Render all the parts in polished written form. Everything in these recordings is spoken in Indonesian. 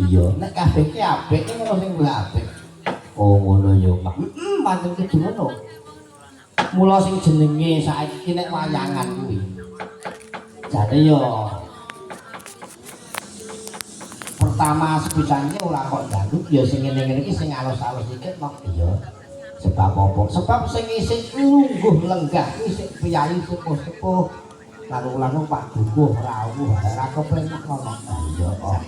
Iya. Nek kabeh ki apik ki ngono sing luwih apik. Oh ngono ya, Pak. Pancen kudu ngono. Mula sing jenenge saiki nek wayangan kuwi. Jane yo pertama sepisannya ora kok dangdut ya sing ngene-ngene iki sing alus-alus dikit nok iya. Sebab apa? Sebab sing isih lungguh lenggah kuwi sing priyayi sepuh-sepuh. Lalu-lalu Pak Dukuh rawuh ora kepenak ngono. Iya kok.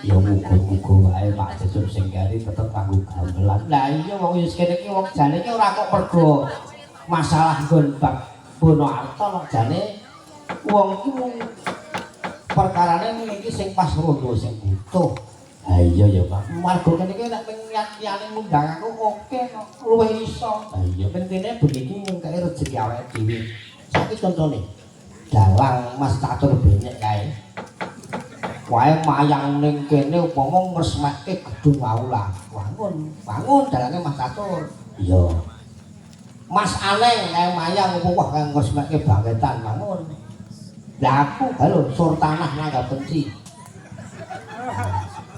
Ya muga-muga wae Pak Jesuk sing kari tetep kanggo gamelan. Lah iya wong wis kene iki wong jane iki ora kok pergo masalah nggon bab bono arta nok jane wong iki mung perkarane iki sing pas rondo sing butuh. Ha iya ya Pak. Margo kene iki nek niat-niate ngundang aku oke kok luwih iso. Ha iya pentine beniki mung kae rejeki awake dhewe. Saiki contone dalang Mas Catur benyek kae. Wae mayang ning kene upama ngresmekke gedung aula. Bangun dalange Mas Catur. Iya. Mas Aneng kae mayang upama kae ngresmekke bangetan bangun. Lah aku halo sur tanah nanggap benci.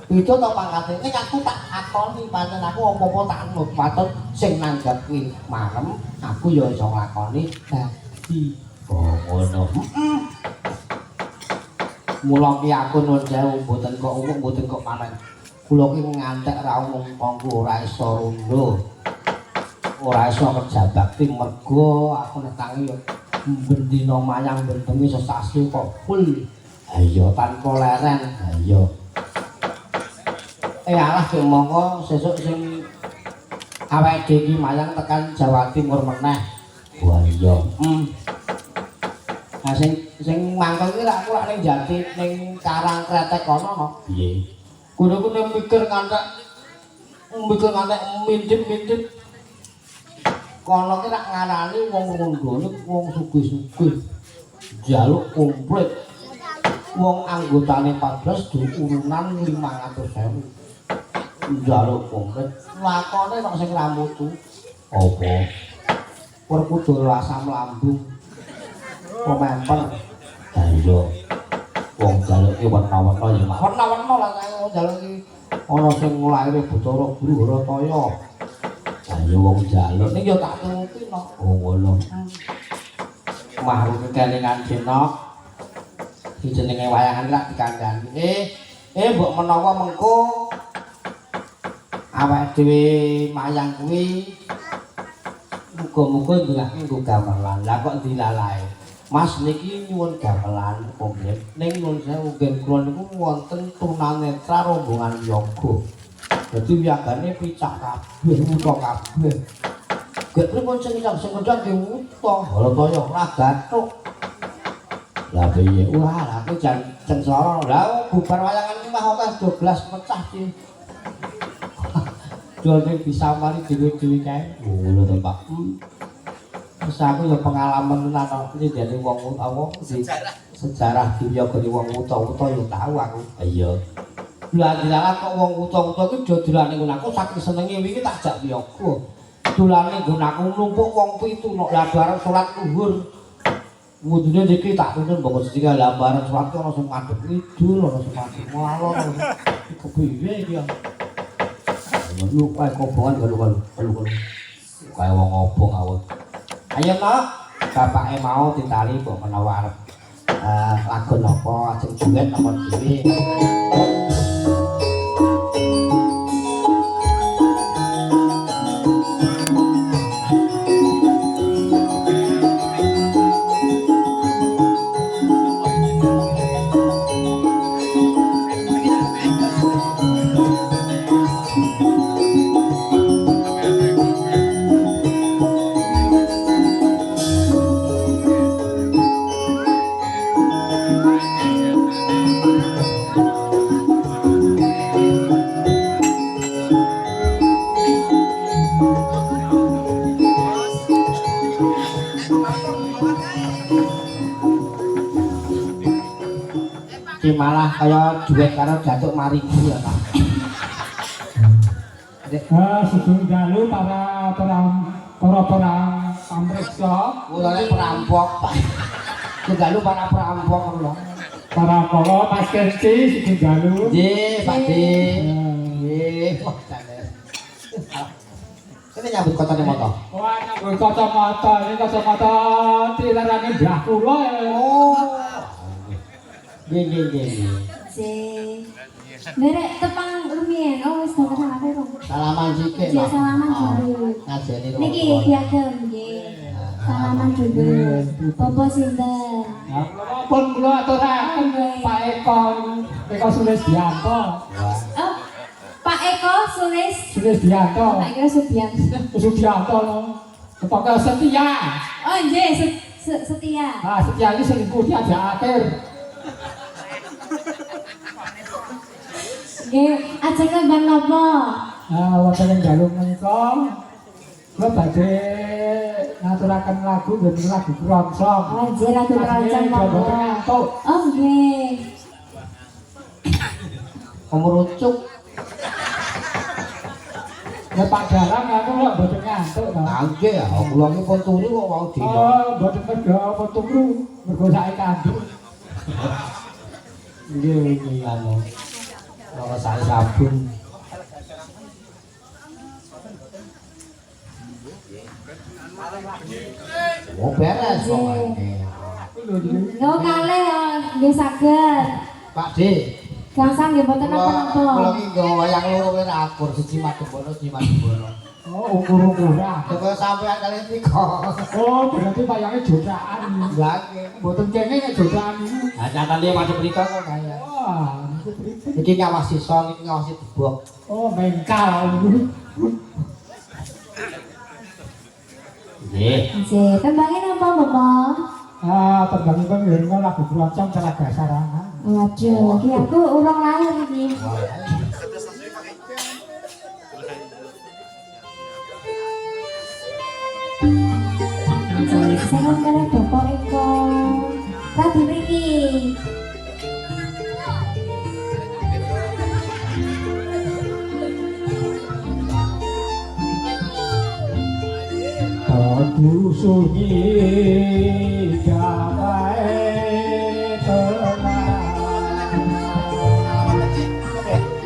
Itu to pangkate ning aku tak akoni pancen aku apa-apa tak anut patut sing nanggapi marem aku ya iso nglakoni dadi ngono. Mula ki aku nuwun sewu mboten kok umum mboten kok panen. Kula ki ngantek ra umum monggo ora iso rondo. Ora iso kerja bakti mergo aku nek tangi yo bendina mayang bentengi sesasi kok full. Ha iya tanpa leren. Ha iya. Alah ki monggo sesuk sing awake dhewe iki mayang tekan Jawa Timur meneh. Wah iya. Nah sing mangkel iki lak aku lak ning Jati ning Karang Kretek kono no. Piye? Kudu mikir ngantek mintip-mintip. Kono ki lak ngarani wong rondo wong sugih-sugih. Njaluk komplit. Wong anggotane 14 diurunan 500.000. Njaluk komplit. Lakone kok sing ramutu. Apa? Perkudul asam lambung. Pememper. Ha iya. Wong jaluke werna-werna ya, Mas. Werna-werna lah kaya njaluk iki ana sing laire Bathara Guru Harataya. Ha iya wong jaluk ning ya tak turuti no. Oh ngono. Makhluk kekelingan jenok. Iki jenenge wayangan lak dikandhani. Mbok menawa mengko awake dhewe mayang kuwi muga-muga ndongake nggo gamelan. Lah kok dilalae. Mas niki nyuwun gamelan komplit. Ning nuwun sewu nggih kula niku wonten tunanetra rombongan yoga. Dadi wiyagane picak kabeh, wuta kabeh. Gek pripun sing ngundang nggih wuta, Harataya ora gathuk. Lah piye? Wah, aku jan sengsara. Lah bubar wayangan iki mah akeh 12 pecah iki. Dene bisa mari dhewe-dhewe kae. Ngono to, Pak. Wis aku ya pengalaman tenan kok iki dene wong utawa sejarah diwiyagane wong wuta-wuta ya tau aku. Iya. Lah dilalah kok wong wuta-wuta iki dodolane ngono aku saking senenge wingi tak jak wiyaga. Dolane nggon aku numpuk wong 7 nok lah bareng salat zuhur. Wudune iki tak tuntun mbok siji lah bareng salat ana sing madhep kidul ana sing madhep ngalor. Kepiye iki ya? Lu kae kobongan kalau kaya wong obong awet. Ayo nok, bapake mau ditali mbok menawa arep lagu napa ajeng duet napa dhewe. Malah kaya duet karo Datuk Mariki ya Pak. Sugeng dalu para pamriksa. Mulane perampok Pak. Dalu para perampok lho. para pokok Mas Kenci Sugeng Dalu. Nggih, Pak D. Nggih, wah jane. Ini nyambut kocone moto. Wah, nyambut kacamata, ini kacamata tilarane mbah kula. Oh. Nggih. Derek tepang rumiyin. Oh wis dak kenal aku kok. Salaman sithik, Nggih, Pak. salaman Oh, dulu. Ngajeni kok. Niki piagam nggih. Salaman dulu. Bapak sinten? Nah, pun kula aturaken Pak Eko Sulisdianto. Oh, Pak Eko Sulisdianto. Tak kira Subianto. Sugianto. Kepala setia. Oh nggih, setia. Ah, setia ini selingkuh di akhir akhir. Nggih, ajeng kembang napa? Nah, wonten ing dalu menika kula badhe ngaturaken lagu nggih lagu krongsong. Oh nggih, lagu keroncong monggo. ngantuk. Oh nggih. Kemerucuk. Ya Pak Dalang aku kok mboten ngantuk to. Nggih, ya, kula iki pun turu kok mau dina. Oh, mboten mergo apa turu, mergo sae kandung. Nggih, anu. Ora sae sabun. Oh, beres pokoknya. Nggih kalih ya nggih saged. Pak D. Gangsang nggih mboten Kula napa-napa. iki nggo wayang loro kene akur siji Madembono, siji Madembono. Oh, ukur-ukuran. Coba sampean kali nika. Oh, berarti wayangnya jodrakan. Lah nggih. Mboten kene nek jodrakan niku. Nah, nyatane macam mriko kok kaya. Wah, niku pripun? Iki ngawasi son, iki ngawasi debok. Oh, mengkal niku. Nggih. Nggih, tembange napa, Bapak? Ah, tembangipun nggih lagu kroncong Telaga Sarangan. Waduh, iki aku urung lahir iki. Nggih, salam kalih Bapak Eko. Tadi mriki. Aduh sunyi damai tenang.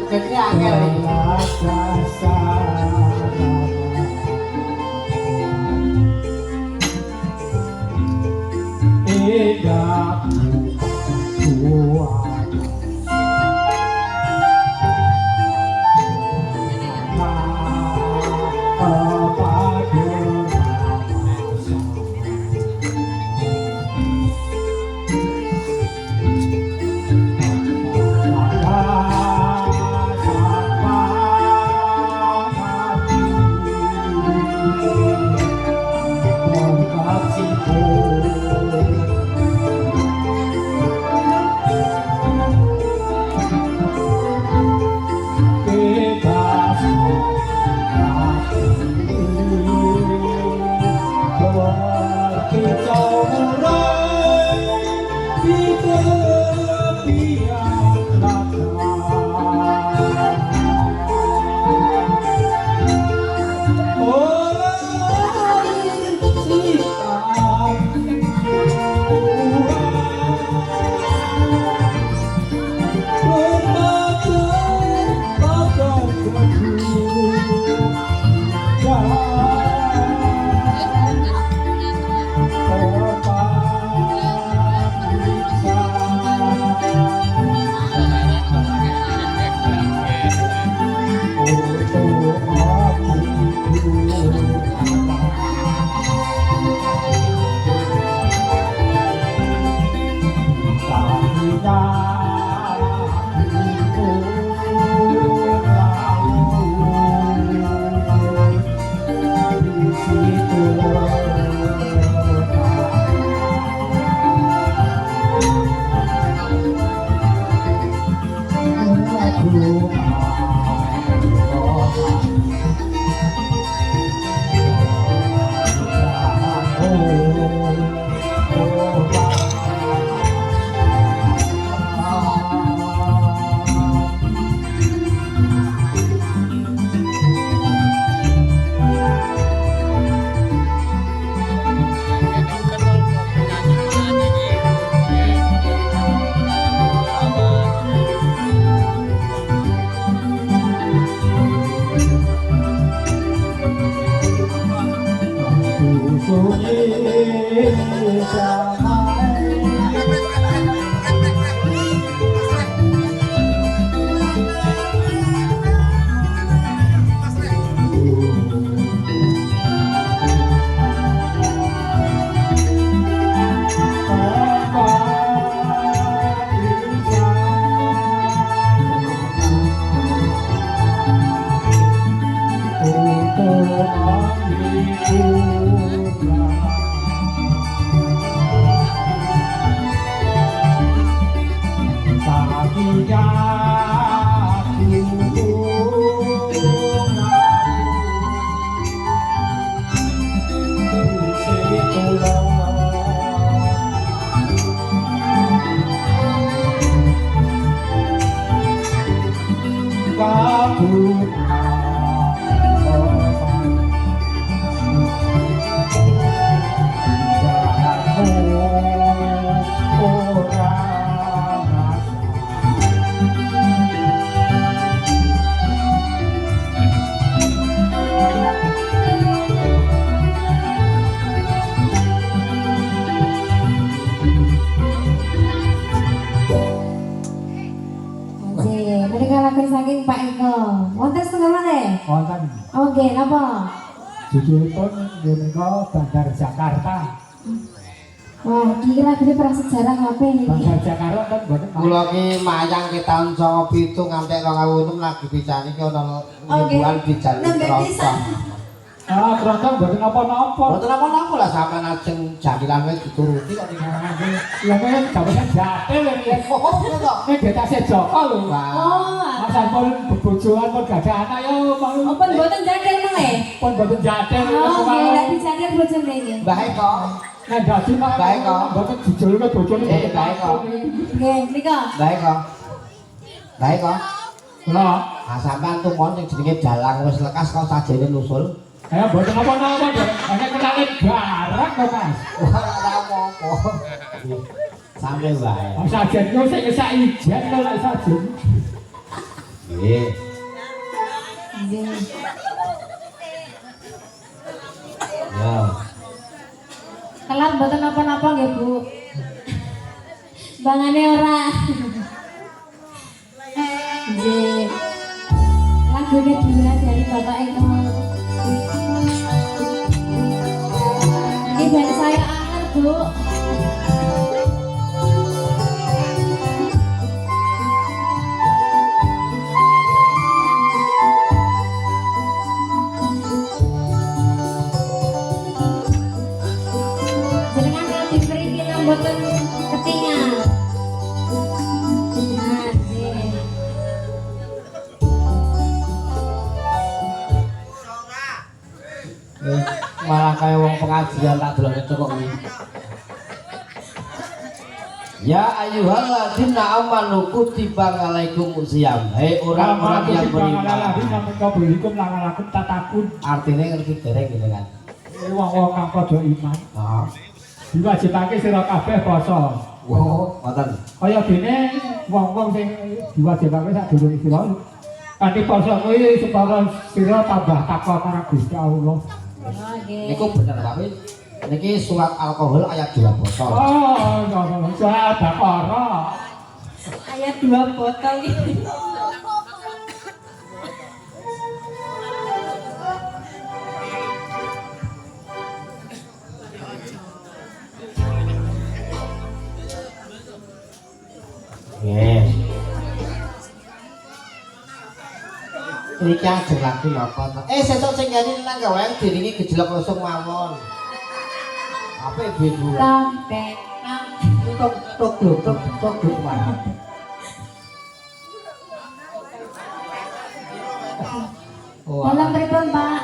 Kene angel iki. Telaga Sarangan. Indah bukan Saking Pak Eko, wonten setengah mana? Wonten. Oke, napa? Judulipun menika Bandar Jakarta. Wah, kira gini prasejarah apa ini? Bandar Jakarta kan boten. Kula ki mayang ki taun 97 nganti 2006 lagi bicani ki ana himbuan bicani Krontong. Ah, Krontong boten napa-napa. Boten apa-apa lah sampean ajeng jadilan wis dituruti kok niku. Ya men jabatan jatil ya. Oh, kok. Ini detase Joko lho. Oh, Masa pun bebojoan pun gak ada anak yo mau. open boten jadil nang Pun boten jatil. Oh, nggak dijadil bojone iki. Mbah Eko. Nek dadi mah Baik kok. boten dijulke bojone boten baik kok. Nggih, nika. Mbah Eko. Mbah Eko. Lah, Ah sampean tumon sing jenenge dalang wis lekas kok sajene nusul. ayo boten apa-apa to. Hanya kenalin garang to, Mas. Ora apa-apa. Sampe wae. Oh, sajen yo sing sak ijen to lek sajen. Nggih. Nggih. Ya. Kelar boten napa-napa nggih, Bu. Bangane ora. Nggih. Lagune dua dari Bapak Eko. Ini band saya anget, Bu. Jenengan nanti mriki mboten ketingal. Nah, nggih. Malah kaya wong pengajian tak delok kok iki. Ya ayyuhalladzina amanu kutiba alaikum usyam. Hei orang-orang yang beriman. Artinya ngerti dereng gitu kan. Wong-wong kang padha iman. Heeh. Diwajibake sira kabeh poso. Wow, ngoten. Kaya dene wong-wong sing diwajibake sadurunge sira. Kanthi poso kuwi supaya sira tambah takwa marang Gusti Allah. Nggih. Niku bener tapi niki surat alkohol ayat 2 botol. Oh, soal Baqarah. Ayat 2 botol iki. Nggih. Iki ajeng lagi napa to? Sesuk sing ngene nang gawean diringi gejlok langsung mawon. Apa ibu? Sampai Tok tok tok tok tok mana? dalam pripun, Pak?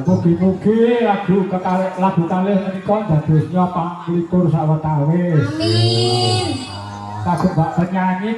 Mugi-mugi lagu kalih menika dados nyapa 21 sawetawis. Amin. Kagem Mbak penyanyi